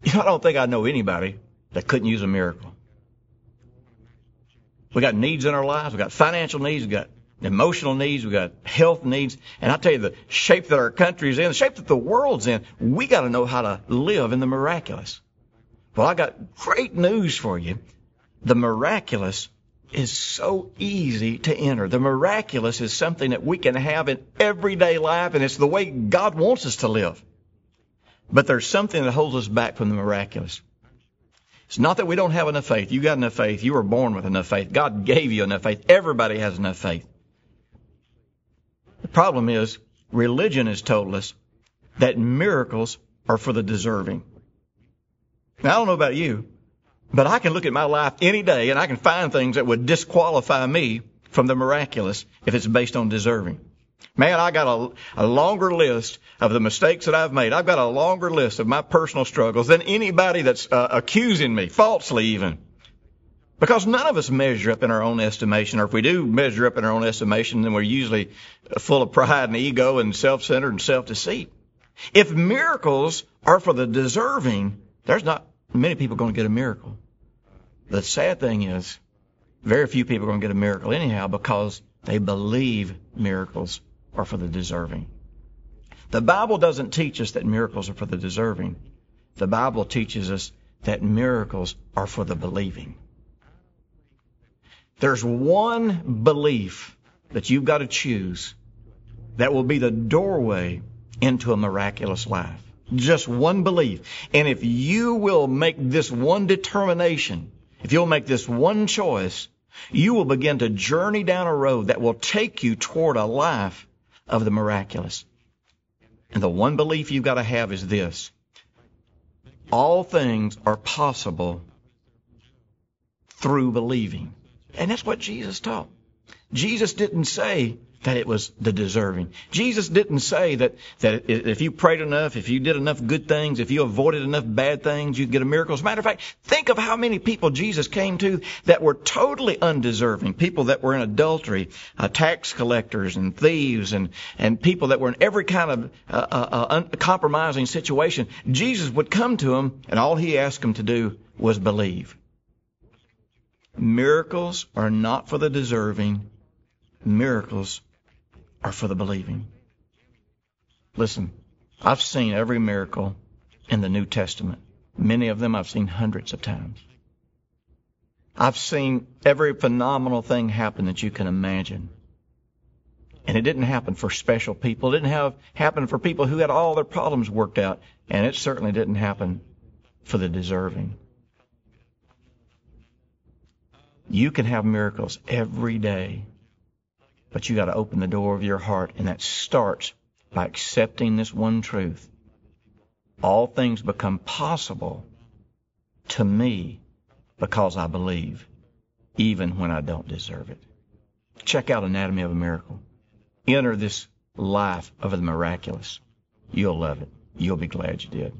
I don't think I know anybody that couldn't use a miracle. We got needs in our lives. We got financial needs. We got emotional needs. We got health needs. And I tell you, the shape that our country's in, the shape that the world's in, we got to know how to live in the miraculous. Well, I got great news for you. The miraculous is so easy to enter. The miraculous is something that we can have in everyday life, and it's the way God wants us to live. But there's something that holds us back from the miraculous. It's not that we don't have enough faith. You got enough faith. You were born with enough faith. God gave you enough faith. Everybody has enough faith. The problem is, religion has told us that miracles are for the deserving. Now, I don't know about you, but I can look at my life any day and I can find things that would disqualify me from the miraculous if it's based on deserving. Man, I got a longer list of the mistakes that I've made. I've got a longer list of my personal struggles than anybody that's accusing me, falsely even. Because none of us measure up in our own estimation, or if we do measure up in our own estimation, then we're usually full of pride and ego and self-centered and self-deceit. If miracles are for the deserving, there's not many people going to get a miracle. The sad thing is, very few people are going to get a miracle anyhow because they believe miracles are for the deserving. The Bible doesn't teach us that miracles are for the deserving. The Bible teaches us that miracles are for the believing. There's one belief that you've got to choose that will be the doorway into a miraculous life. Just one belief. And if you will make this one determination, if you'll make this one choice, you will begin to journey down a road that will take you toward a life of the miraculous. And the one belief you've got to have is this: all things are possible through believing. And that's what Jesus taught. Jesus didn't say that it was the deserving. Jesus didn't say that if you prayed enough, if you did enough good things, if you avoided enough bad things, you'd get a miracle. As a matter of fact, think of how many people Jesus came to that were totally undeserving. People that were in adultery, tax collectors and thieves, and people that were in every kind of compromising situation. Jesus would come to them, and all he asked them to do was believe. Miracles are not for the deserving. Miracles are for the believing. Listen, I've seen every miracle in the New Testament. Many of them I've seen hundreds of times. I've seen every phenomenal thing happen that you can imagine. And it didn't happen for special people. It didn't happen for people who had all their problems worked out. And it certainly didn't happen for the deserving. You can have miracles every day, but you got to open the door of your heart, and that starts by accepting this one truth. All things become possible to me because I believe, even when I don't deserve it. Check out Anatomy of a Miracle. Enter this life of the miraculous. You'll love it. You'll be glad you did.